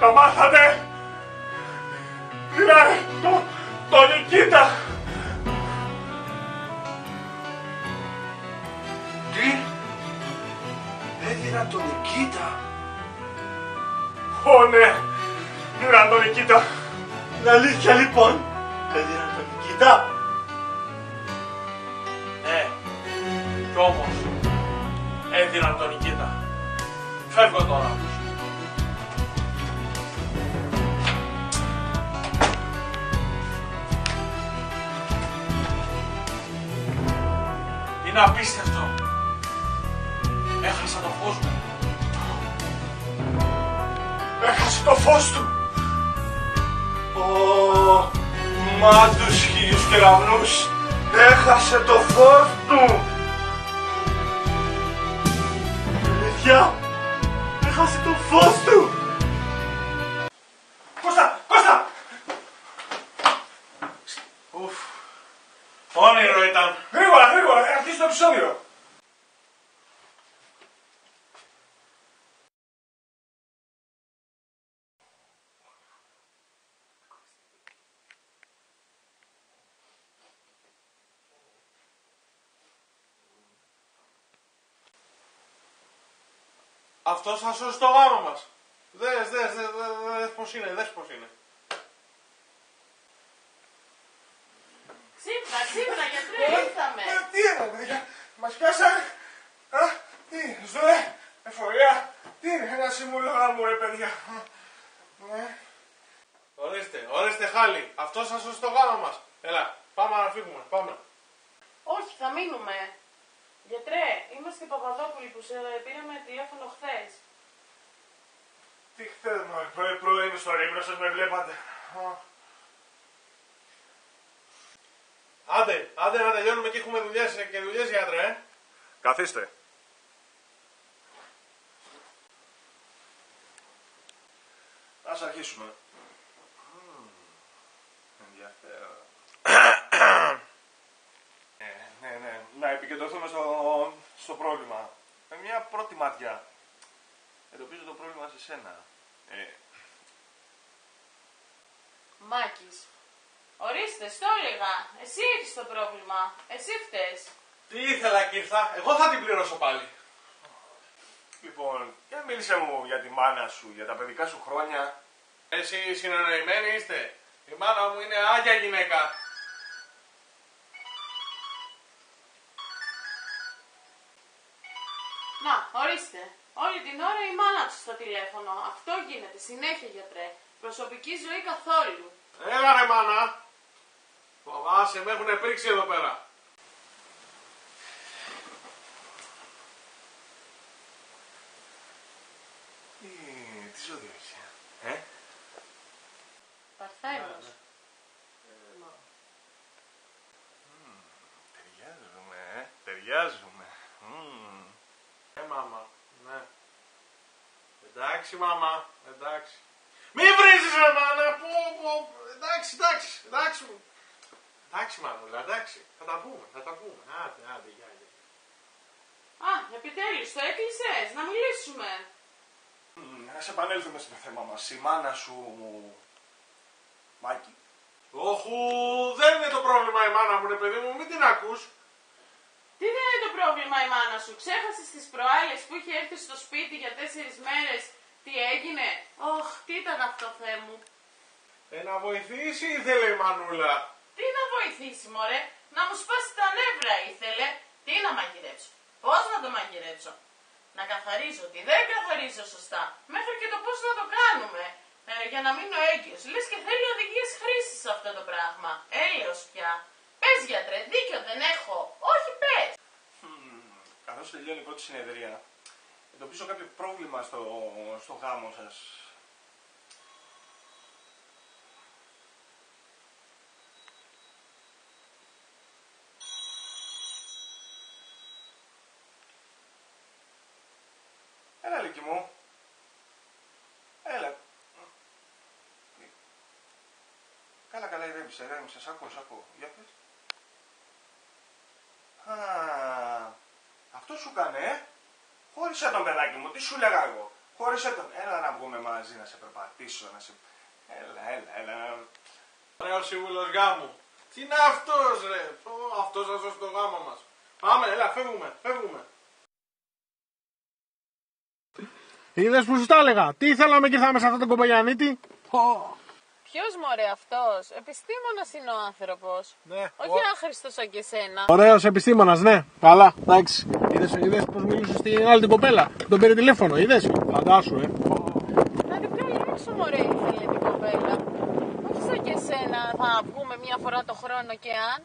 Το μάθατε! Πήρανε το Νικήτα! Τι? Έδινα τον Νικήτα? Ω ναι! Πήραν τον Νικήτα! Είναι αλήθεια λοιπόν? Έδινα τον Νικήτα? Ναι, κι όμως έδιναν τον Νικήτα. Φεύγω τώρα. Είναι απίστευτο. Έχασα το φως μου. Έχασε το φως του. Ω, μα τους χίλιους κεραυνούς. Έχασε το φως του. Αλήθεια, έχασε το φως του. Κώστα! Κώστα! Ουφ. Όνειρο ήταν. Γρήγορα, γρήγορα, αρχίσει το επεισόδιο. Αυτός θα σώσει το γάμο μας. Δες πως είναι, δες πως είναι. Ξύπνα, ξύπνα, γιατρέ, ήρθαμε. Τι είναι, παιδιά, μας πιάσανε. Τι, ζωέ, εφορία. Τι είναι, ένα συμβούλιο γάμου, ρε παιδιά. Ορίστε, Χάλη, αυτός θα σώσει το γάμο μας. Έλα, πάμε να φύγουμε, πάμε. Όχι, θα μείνουμε. Γιατρέ, είμαστε οι Παπαδόπουλοι που σε πήραμε τηλέφωνο χθες. Τι χθες, μωρέ, πρωί είμαι στο ρήμνο σας, με βλέπατε. Άντε να τελειώνουμε και έχουμε δουλειές, γιατρέ. Καθίστε. Ας αρχίσουμε. Ενδιαφέρον. Ναι. Να επικεντρωθούμε στο πρόβλημα. Με μια πρώτη ματιά εντοπίζω το πρόβλημα σε σένα. Μάκης. Ορίστε, στο έλεγα. Εσύ έχεις το πρόβλημα. Εσύ φταίς. Τι ήθελα και ήρθα, εγώ θα την πληρώσω πάλι. Λοιπόν, για μίλησε μου για τη μάνα σου, για τα παιδικά σου χρόνια. Εσείς συνεννοημένοι είστε. Η μάνα μου είναι άγια γυναίκα. Να, ορίστε. Όλη την ώρα η μάνα του στο τηλέφωνο. Αυτό γίνεται συνέχεια, γιατρέ. Προσωπική ζωή καθόλου. Έλα ρε μάνα. Φοβάσαι, με έχουν πρίξει εδώ πέρα. Τι ζώδιο έχει, Παρθένος. Ταιριάζουμε. Μάμα, ναι. Εντάξει μάμα, εντάξει. Μη βρίζεις ρε μάνα, εντάξει. Εντάξει μάνα, εντάξει. Θα τα πούμε. Άντε, γεια. Α, επιτέλους, το έκλεισες. Να μιλήσουμε. Ας επανέλθουμε στο θέμα μας. Η μάνα σου, Μάκη. Όχου, δεν είναι το πρόβλημα η μάνα μου, ρε παιδί μου, μην την ακούς. Τι δεν είναι το πρόβλημα η μάνα σου? Ξέχασες τις προάλλες που είχε έρθει στο σπίτι για 4 μέρες? Τι έγινε? Ωχ, τι ήταν αυτό, Θεέ μου? Να βοηθήσει ήθελε η μανούλα. Τι να βοηθήσει, μωρέ? Να μου σπάσει τα νεύρα ήθελε. Τι να μαγειρέψω? Πώς να το μαγειρέψω? Να καθαρίζω τι δεν καθαρίζω σωστά. Μέχρι και το πώς να το κάνουμε. Για να μείνω έγκυος. Λες και θέλει οδηγίες χρήσης αυτό το πράγμα. Έλεος πια. Πες, γιατρέ, δίκιο δεν έχω. Όχι, πες. Καθώς τελειώνει η πρώτη συνεδρία, εντοπίζω κάποιο πρόβλημα στο γάμο σας. Έλα, Λίκη μου. Έλα. Καλά, ηρέμησε, σ' ακούω. Για πες. Αυτό σου κάνε, χώρισα τον παιδάκι μου, τι σου λέγα εγώ. Χώρισε τον. Έλα να βγούμε μαζί, να σε περπατήσω, να σε... Έλα. Ωραίος σύμβουλος γάμου. Τι είναι αυτός ρε. Αυτός θα σώσει το γάμο μας. Πάμε, έλα, φεύγουμε. Είδες που σου τα έλεγα. Τι ήθελαμε και ήρθαμε σε αυτό τον κομπογιανίτη. Ποιος μωρέ αυτός, επιστήμονας είναι ο άνθρωπος. Ναι. Όχι άχρηστος σαν και εσένα. Ωραίος επιστήμονας, ναι. Καλά, εντάξει. Είδες πως μιλούσε στην άλλη την κοπέλα. Τον πήρε τηλέφωνο, είδες. Φαντάσου, Να την καλύψω μωρέ ήθελε την κοπέλα. Όχι σαν και εσένα θα βγούμε μια φορά το χρόνο και αν.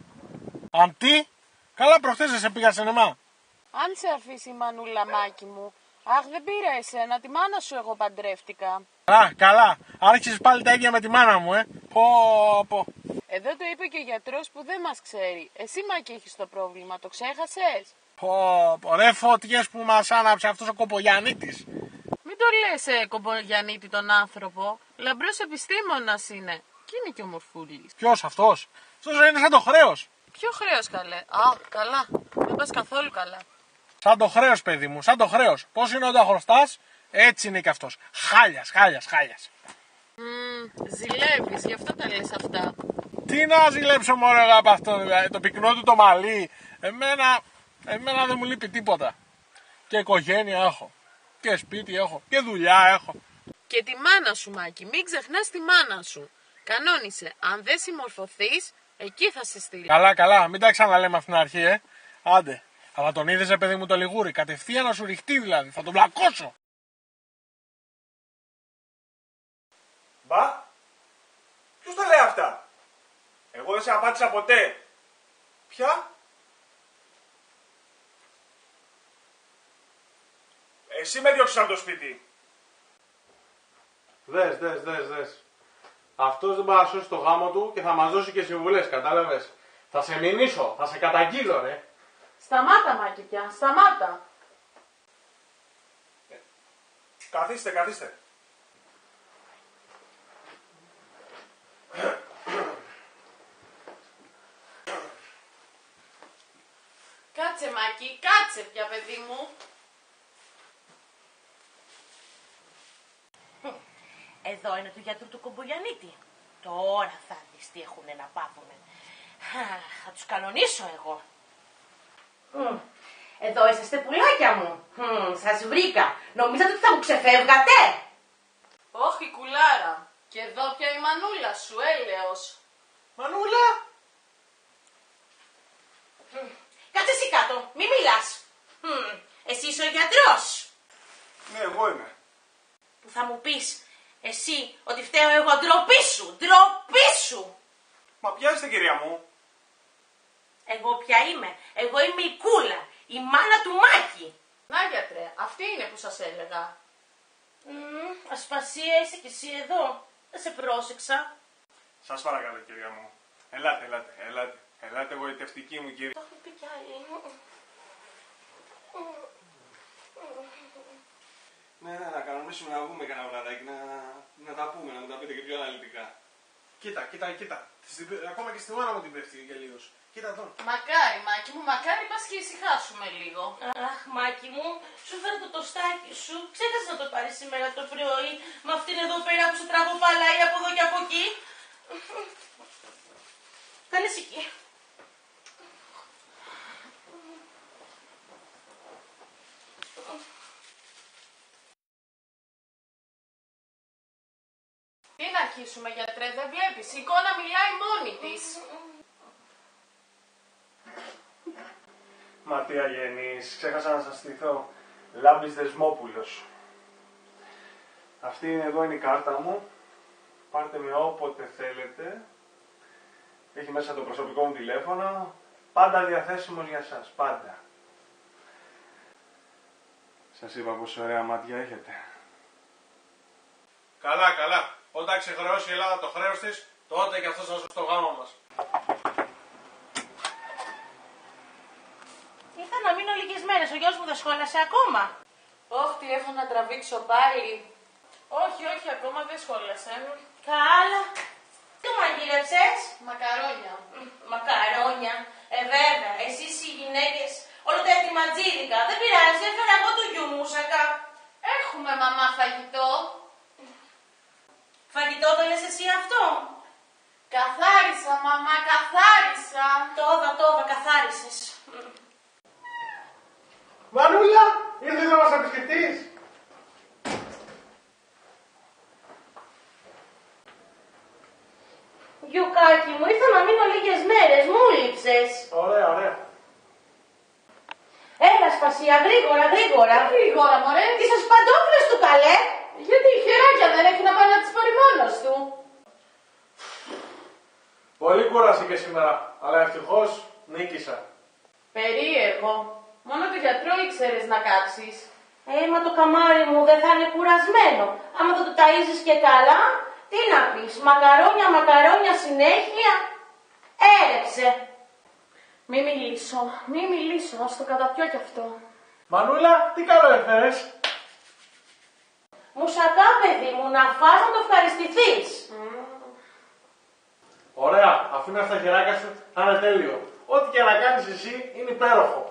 Αν τι. Καλά προχθές δεν σε πήγα σινεμά. Αν σε αφήσει η μανούλα Μάκη μου. Αχ, δεν πήρα εσένα, τη μάνα σου εγώ παντρεύτηκα. Καλά. Άρχισες πάλι τα ίδια με τη μάνα μου, Πω. Εδώ το είπε και ο γιατρός που δεν μας ξέρει. Εσύ Μάκη έχεις το πρόβλημα, το ξέχασες. Πω, ρε φωτιές που μας άναψε αυτός ο κομπογιανίτης. Μην το λες κομπογιανίτη τον άνθρωπο. Λαμπρός επιστήμονας είναι. Και είναι και ομορφούλης. Ποιος αυτός. Αυτός είναι σαν το χρέος. Ποιο χρέος καλέ. Α, καλά. Δεν πας καθόλου καλά. Σαν το χρέος, παιδί μου, σαν το χρέος. Πώς είναι όταν χρωστάς, έτσι είναι και αυτός. Χάλιας. Ζηλεύεις, γι' αυτό τα λες αυτά. Τι να ζηλέψω μωρέ από αυτό, δηλαδή, το πυκνό του το μαλλί. Εμένα δεν μου λείπει τίποτα. Και οικογένεια έχω. Και σπίτι έχω. Και δουλειά έχω. Και τη μάνα σου Μάκη, μην ξεχνάς τη μάνα σου. Κανόνισε, αν δεν συμμορφωθείς, εκεί θα σε στείλει. Καλά, μην τα ξαναλέμε αυτήν την αρχή, Άντε. Αλλά τον είδες, παιδί μου, το λιγούρι. Κατευθείαν να σου ρηχτεί δηλαδή. Θα τον πλακώσω. Μπα, ποιος τα λέει αυτά. Εγώ δεν σε απάντησα ποτέ. Ποια? Εσύ με διώξεις από το σπίτι. Δες. Αυτός δεν πάει να σώσει το γάμο του και θα μας δώσει και συμβουλές, κατάλαβες. Θα σε μηνύσω, θα σε καταγγείλω ρε. Σταμάτα Μάκη πια, σταμάτα. Καθίστε. Κάτσε Μάκη, κάτσε πια παιδί μου. Εδώ είναι του γιατρού του Κομπογιανίτη. Τώρα θα δεις τι έχουνε να πάθουνε. Θα τους κανονίσω εγώ. Εδώ είσαστε πουλάκια μου. Σας βρήκα. Νομίζατε ότι θα μου ξεφεύγατε. Όχι κουλάρα. Και εδώ πια η μανούλα σου, έλεος. Μανούλα. Κάτσε εσύ κάτω, μη μιλάς. Εσύ είσαι ο γιατρός. Ναι, εγώ είμαι. Που θα μου πεις εσύ ότι φταίω εγώ. Ντροπή σου. Μα ποια είστε, κυρία μου. Εγώ ποια είμαι. Εγώ είμαι η Κούλα, η μάνα του Μάκη. Να γιατρέ, αυτή είναι που σας έλεγα. Ασπασία είσαι κι εσύ εδώ. Δεν σε πρόσεξα. Σας παρακαλώ, κυρία μου. Ελάτε, γοητευτική μου, κύριε. Το έχω πει κι άλλη. Ναι, να κανονίσουμε να βγούμε κανένα βραδάκι, να τα πούμε, να μου τα πείτε και πιο αναλυτικά. Κοίτα. Ακόμα και στη μάνα μου την πέφτει και λίγος. Κοίτα τον. Μακάρι Μάκη μου, μακάρι πας και ησυχάσουμε λίγο. Αχ, Μάκη μου, σου φέρω το τοστάκι σου. Ξέχασα να το πάρει σήμερα το πρωί. Με αυτήν εδώ πέρα που σου τραγωφαλάει από εδώ και από εκεί. Κάνε εκεί. Τι να αρχίσουμε γιατρέ, δεν βλέπεις, η εικόνα μιλάει μόνη της. Μα τι αγενείς, ξέχασα να σας στηθώ. Λάμπης Δεσμόπουλος. Αυτή εδώ είναι η κάρτα μου. Πάρτε με όποτε θέλετε. Έχει μέσα το προσωπικό μου τηλέφωνο. Πάντα διαθέσιμος για σας, πάντα. Σας είπα πόσο ωραία μάτια έχετε. Καλά. Όταν ξεχρεώσει η Ελλάδα το χρέος της, τότε και αυτός θα σώσει το γάμο μας. Ήρθα να μείνω λίγες μέρες. Ο γιος μου δεν σχόλασε ακόμα. Όχι, τι έχω να τραβήξω πάλι. Όχι, ακόμα δεν σχόλασε. Καλά. Τι μαγείρεψες? Μακαρόνια. Μακαρόνια. Βέβαια, εσείς οι γυναίκες όλο τα έτοιμα τζίδικα. Δεν πειράζει, έφερα εγώ το γιου μουσακα. Έχω έχουμε μαμά φαγητό. Φαγητό το λες εσύ αυτό? Καθάρισα μαμά, καθάρισα. Τόβα, καθάρισες. Μανούλα, ήρθες να μας επισκεφτείς? Γιουκάκι μου, ήρθα να μείνω λίγες μέρες, μου λείψες. Ωραία, ωραία. Έλα Σπασία, γρήγορα. Γρήγορα μωρέ. Τις παντόφλες του καλέ. Γιατί η χεράκια δεν έχει να πάει να τις πάρει μόνος του. Πολύ κούραση και σήμερα, αλλά ευτυχώς νίκησα. Περίεργο. Μόνο το γιατρό ήξερες να κάψεις. Μα το καμάρι μου δεν θα είναι κουρασμένο. Άμα δεν το ταΐζεις και καλά, τι να πεις, μακαρόνια συνέχεια. Έρεψε. Μη μιλήσω, ας το καταπιώ κι αυτό. Μανούλα, τι καλό έφερες? Μουσακά παιδί μου, να φας να το ευχαριστηθείς. Ωραία, αφού είναι στα χεράκια σου, θα είναι τέλειο. Ό,τι και να κάνεις εσύ είναι υπέροχο.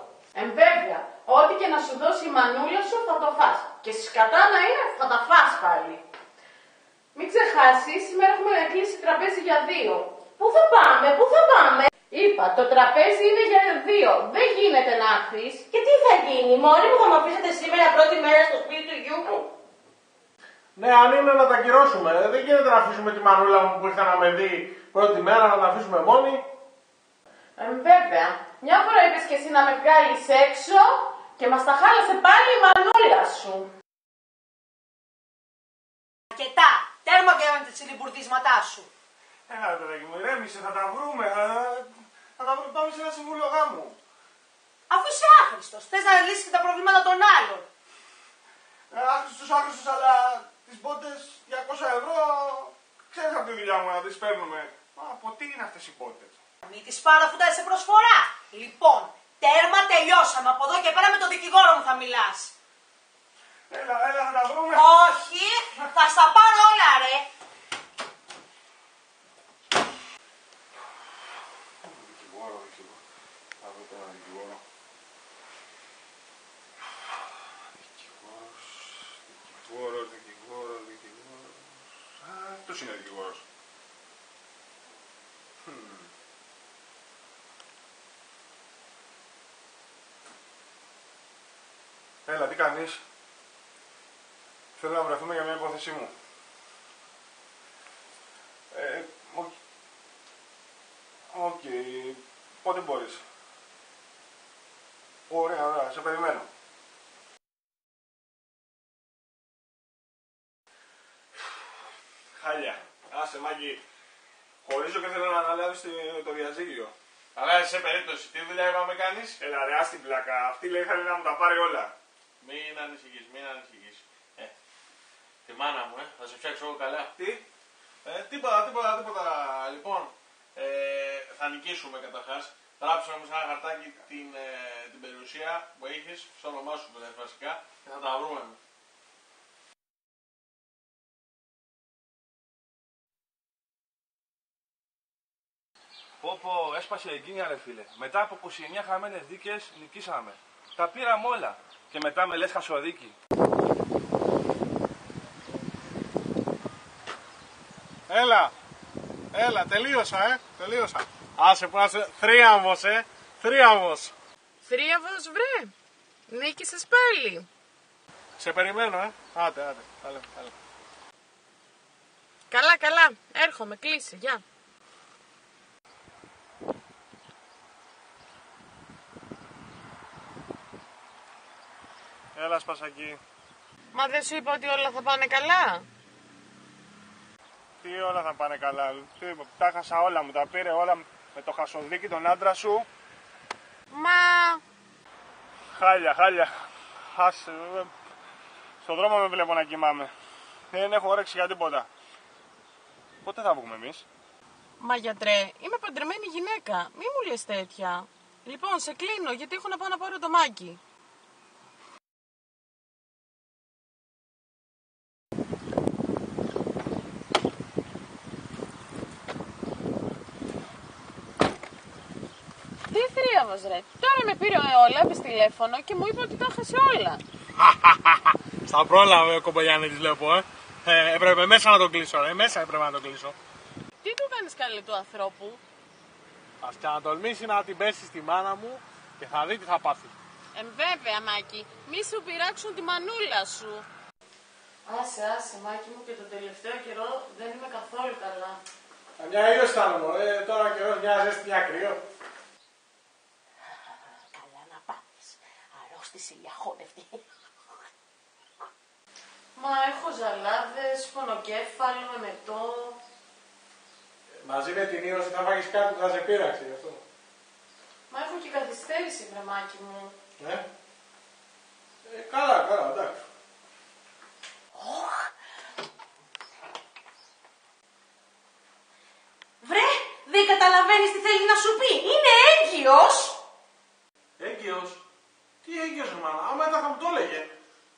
Βέβαια, ό,τι και να σου δώσει η μανούλα σου θα το φας. Και σκατά να είναι θα τα φας πάλι. Μην ξεχάσεις, σήμερα έχουμε κλείσει τραπέζι για 2. Πού θα πάμε. Είπα, το τραπέζι είναι για 2. Δεν γίνεται να έρθεις. Και τι θα γίνει, μόνοι μου θα με αφήσετε σήμερα πρώτη μέρα στο σπίτι του γιού μου. Ναι, αν είναι να τα ακυρώσουμε. Δεν γίνεται να αφήσουμε τη μανούλα μου που ήρθε να με δει πρώτη μέρα να τα αφήσουμε μόνη. Βέβαια, μια φορά είπες και εσύ να με βγάλεις έξω και μας τα χάλασε πάλι η μανούλα σου. Αρκετά, τέρμα βγαίνουν τα τσιλιμπουρδίσματά σου. Έλα, παιδάκι μου, ηρέμησε, θα τα βρούμε. Θα τα βρούμε, πάμε σε ένα συμβούλιο γάμου. Αφού είσαι άχρηστος, θες να λύσεις και τα προβλήματα των άλλων. Άχρηστος, αλλά τις μπότες 200 ευρώ, ξέρεις από τη δουλειά μου να τις παίρνουμε. Μα από τι είναι αυτές οι μπότες? Μη τις πάρω αφού τα είσαι προσφορά. Λοιπόν, τέρμα τελειώσαμε. Από εδώ και πέρα με τον δικηγόρο μου θα μιλάς. Έλα, θα τα βρούμε. Όχι, θα στα πάρω όλα ρε. Δικηγόρο. Θα βρω ένα δικηγόρο. Δικηγόρος. Α, αυτός είναι δικηγόρος. Έλα, τι κάνεις? Θέλω να βρεθούμε για μια υπόθεσή μου. Οκ. Πότε μπορείς? Ωραία, σε περιμένω. Χάλια. Άσε Μάγκη. Χωρίζω και θέλω να αναλάβεις το διαζύγιο. Αλλά σε περίπτωση, τι δουλειά είπαμε κάνεις? Έλα ρε, άστη πλάκα. Αυτή λέει θέλει να μου τα πάρει όλα. Μην ανησυχείς. Τη μάνα μου, θα σε φτιάξω εγώ καλά. Τι? Τίποτα. Λοιπόν, θα νικήσουμε καταρχάς. Γράψε όμως ένα χαρτάκι την περιουσία που έχεις, στο όνομά σου βασικά, και θα τα βρούμε. Πω, έσπασε εγκίνια ρε φίλε. Μετά από 29 χαμένες δίκες νικήσαμε. Τα πήραμε όλα. Και μετά με λες χασοδίκη. Έλα, τελείωσα. Άσε που άσε, θρίαμβος, θρίαμβος. Θρίαμβος βρε, νίκησες πάλι. Σε περιμένω, Άντε, Καλά, έρχομαι, κλείσει, γεια. Έλα Σπασακή. Μα δεν σου είπα ότι όλα θα πάνε καλά? Τι όλα θα πάνε καλά, τα χάσα όλα, μου τα πήρε όλα με το χασοδίκι τον άντρα σου. Μα... Χάλια. Άσε, στον δρόμο με βλέπω να κοιμάμαι. Δεν έχω όρεξη για τίποτα. Πότε θα βγούμε εμείς? Μα γιατρέ, είμαι παντρεμένη γυναίκα, μη μου λες τέτοια. Λοιπόν, σε κλείνω γιατί έχω να πάω να πάρω το Μάκη. Τι θρίαμβος ρε, τώρα με πήρε όλα, έπαιζε τηλέφωνο και μου είπε ότι τα έχασε όλα. Στα πρόλαβε ο Κομπογιαννίτης βλέπω, έπρεπε μέσα να τον κλείσω, μέσα έπρεπε να τον κλείσω. Τι του κάνεις καλή του ανθρώπου? Ας και να τολμήσει να την πέσει στη μάνα μου και θα δει τι θα πάθει. Βέβαια, Μάκη, μη σου πειράξουν τη μανούλα σου. Άσε, Μάκη μου, και τον τελευταίο καιρό δεν είμαι καθόλου καλά. Μια ήλιος ήταν τώρα καιρός, μια ζέστη, μια κρύο. Καλά να πάθεις. Αρρώστησε η αχώνευτη. Μα έχω ζαλάδες, πονοκέφαλο, εμετό. Μαζί με την ήρωση θα φάγεις κάτι που θα σε πείραξε γι' αυτό. Μα έχω και καθυστέρηση, βρε Μάκη μου. Ναι. Καλά, εντάξει. Βρε, δεν καταλαβαίνεις τι θέλει να σου πει. Είναι έγκυος. Έγκυος. Τι έγκυος, μάνα, άμα ήταν θα μου το έλεγε.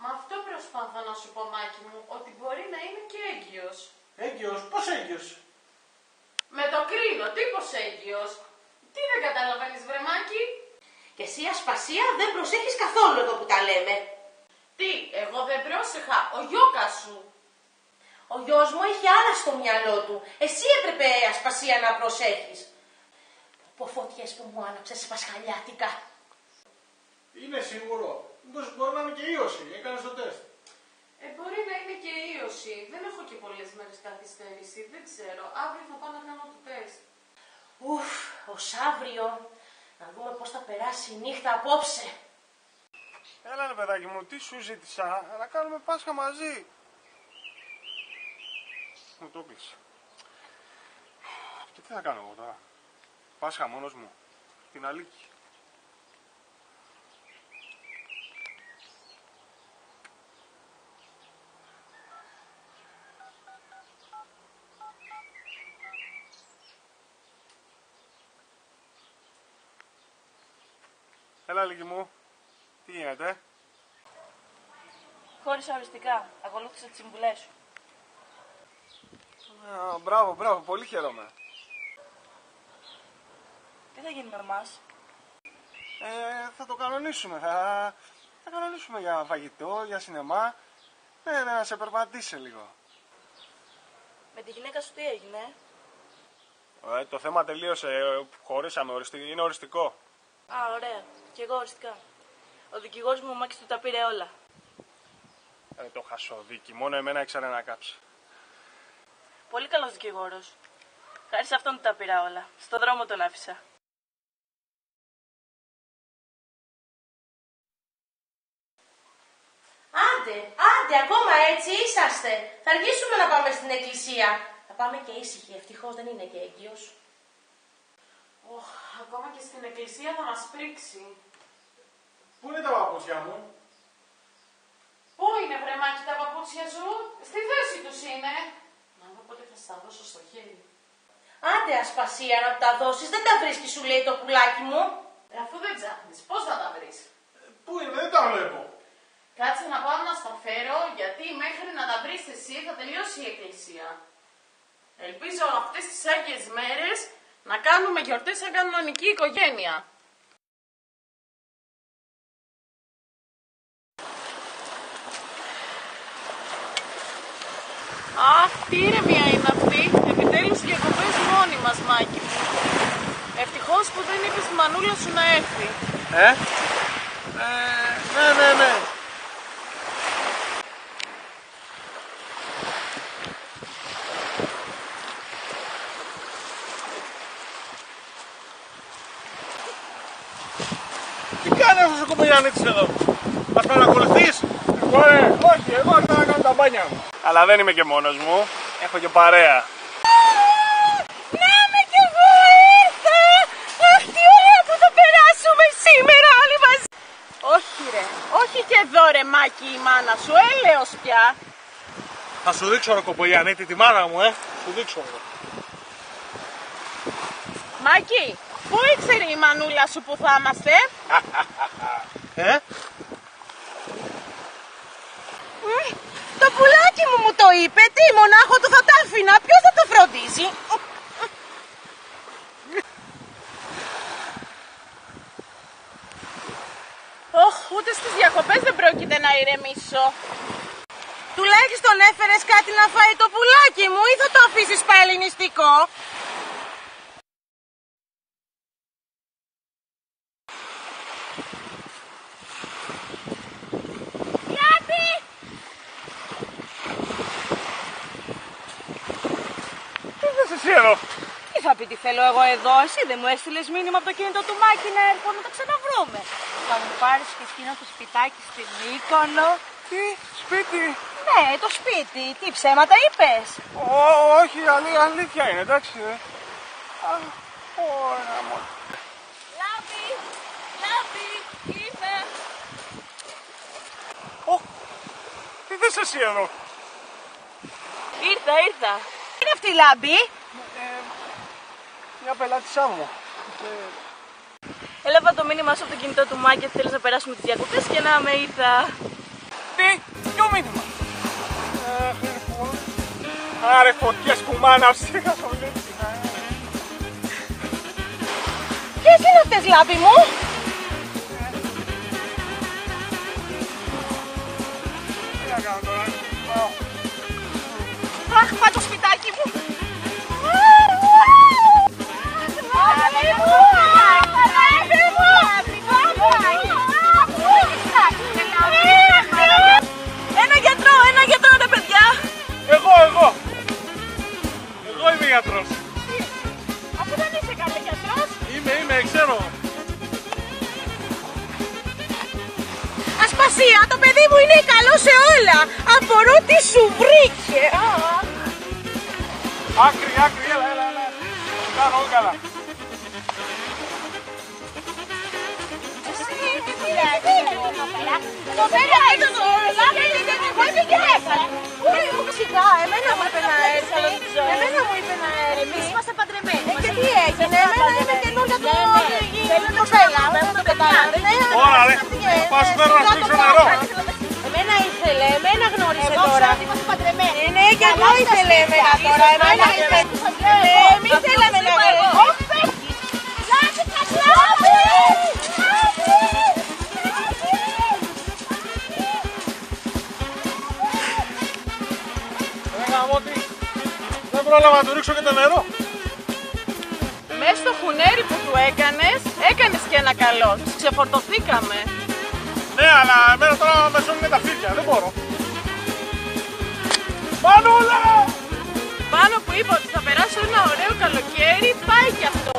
Μα αυτό προσπαθώ να σου πω, Μάκη μου, ότι μπορεί να είναι και έγκυος. Έγκυος, πώς έγκυος? Με το κρίνο, τι πως έγκυος. Τι δεν καταλαβαίνεις, βρε Μάκη? Και εσύ, Ασπασία, δεν προσέχεις καθόλου εδώ που τα λέμε. Τι, εγώ δεν πρόσεχα, ο γιώκας σου. Ο γιος μου έχει άλλα στο μυαλό του. Εσύ έπρεπε, Ασπασία, να προσέχεις. Από φωτιές που μου άναψες πασχαλιάτικα. Είναι σίγουρο. Μήπως μπορεί να είναι και ίωση, έκανες το τεστ. Μπορεί να είναι και ίωση. Δεν έχω και πολλές μέρες καθυστέρηση. Δεν ξέρω. Αύριο θα πάω να κάνω το τεστ. Ουφ, ως αύριο. Να δούμε πώς θα περάσει η νύχτα απόψε. Έλα ρε παιδάκι μου, τι σου ζήτησα, να κάνουμε Πάσχα μαζί. Μου το έκλεισε. Και τι θα κάνω εγώ τώρα? Πάσχα μόνος μου, την Αλίκη. Έλα Αλίκη μου, τι γίνεται? Χώρισα οριστικά. Ακολούθησα τις συμβουλές σου. Μπράβο, πολύ χαίρομαι. Τι θα γίνει με εμάς? Θα το κανονίσουμε. Θα κανονίσουμε για φαγητό, για σινεμά. Ναι, να σε περπατήσει λίγο. Με τη γυναίκα σου τι έγινε? Το θέμα τελείωσε. Χωρίσαμε. Είναι οριστικό. Α, ωραία. Κι εγώ οριστικά. Ο δικηγόρος μου ο Μάκης του τα πήρε όλα. Το χασοδίκι. Μόνο εμένα ήξερε να κάψει. Πολύ καλός δικηγόρος. Χάρη σε αυτόν του τα πήρα όλα. Στο δρόμο τον άφησα. Άντε, ακόμα έτσι είσαστε. Θα αργήσουμε να πάμε στην εκκλησία. Θα πάμε και ήσυχοι, ευτυχώς δεν είναι και έγκυος. Ακόμα και στην εκκλησία θα μας πρίξει. Πού είναι τα παπούτσια μου? Πού είναι, βρε Μάκη, τα παπούτσια σου? Στη θέση τους είναι. Να δω πότε θα στα δώσω στο χέρι. Άντε, Ασπασία, να τα δώσεις. Δεν τα βρίσκεις, σου λέει το πουλάκι μου. Αφού δεν ψάχνεις, πώς θα τα βρεις? Πού είναι, δεν τα βλέπω. Κάτσε να πάω να στα φέρω, γιατί μέχρι να τα βρεις εσύ θα τελειώσει η εκκλησία. Ελπίζω αυτές τις άγιες μέρες να κάνουμε γιορτές σαν κανονική οικογένεια. Αχ, τι ηρεμία είναι αυτή. Επιτέλους και εκπομπές μόνοι μας, Μάκη μου. Ευτυχώς που δεν είπες στη μανούλα σου να έρθει. Ναι. Τι κάνει αυτός ο Κομπογιαννίτης εδώ? Μας παρακολουθείς? Όχι, εγώ ήρθα να κάνω τα μπάνια μου. Αλλά δεν είμαι και μόνος μου. Έχω και παρέα. Να με κι εγώ ήρθα! Αχ, τι ωραία που θα περάσουμε σήμερα όλοι μαζί! Όχι ρε, όχι και εδώ ρε Μάκη η μάνα σου, έλεος πια. Θα σου δείξω ρε Κομπογιαννίτη τη μάνα μου, σου δείξω εγώ. Μάκη, πού ήξερε η μανούλα σου που θα είμαστε? Το πουλάκι μου το είπε, τι μονάχο του θα τα άφηνα, ποιος θα το φροντίζει? Ούτε στις διακοπές δεν πρόκειται να ηρεμήσω. τουλάχιστον έφερες κάτι να φάει το πουλάκι μου ή θα το αφήσεις πάλι νηστικό? Λάμπη! Τι θες εσύ εδώ? Τι θα πει τι θέλω εγώ εδώ, εσύ δεν μου έστειλες μήνυμα από το κινητό του Μάκη να έρθω να τα ξαναβρούμε. Θα μου πάρεις και εκείνο το σπιτάκι στην Μύκονο. Τι, σπίτι? Ναι, το σπίτι. Τι ψέματα είπες? Όχι, αλήθεια είναι, εντάξει. Ωραία, μόνο. Λάμπη, Λάμπη, είμαι. Τι θες εσύ εδώ? Ήρθα. Είναι αυτή η Λάμπη. Μια πελάτησά μου. Έλαβα το μήνυμα σου από το κινητό του Μάκη ότι θέλεις να περάσουμε τις διακοπές και να με ήρθα. Τι, ποιο μήνυμα? Άρε φωτιές κουμάνα, ψήχα στο λίτσι. Ποιες είναι αυτές, Λάμπη μου? Τι να κάνω τώρα? Αχ, πάει το σπιτάκι μου. Ένα γιατρό ρε παιδιά. Εγώ είμαι γιατρός. Αφού δεν είσαι καλά γιατρός. Είμαι, ξέρω. Ασπασία, το παιδί μου είναι καλό σε όλα. Απορώ τι σου βρήκε. Άκρη, έλα. Κάνω όλα καλά. Το πέρα είναι το Λάμπη, σιγά, εμένα μου είπε να έρθει. Εμένα μου είπε να έρθει. Εμείς είμαστε παντρεμένοι. Και τι έγινε, εμένα είναι καινούργια το κοπέλα, δεν το κατάλαβε. Ωραία, ρε. Πάω σου φέρω να στρίξω νερό. Εμένα ήθελε, εμένα γνώρισε Εγώ τώρα. ξέρω ότι είμαστε παντρεμένοι. Ναι, και εγώ ήθελε εμένα τώρα, εμένα ήθελε. Εμείς θέλαμε να έρθει. Δεν πρόλαβα να του ρίξω και το νερό. Μες στο χουνέρι που του έκανες και ένα καλό. Τους ξεφορτωθήκαμε. Ναι, αλλά εμένα τώρα με σώνουν τα φίδια, δεν μπορώ. Μανούλα! Πάνω που είπα ότι θα περάσω ένα ωραίο καλοκαίρι, πάει και αυτό.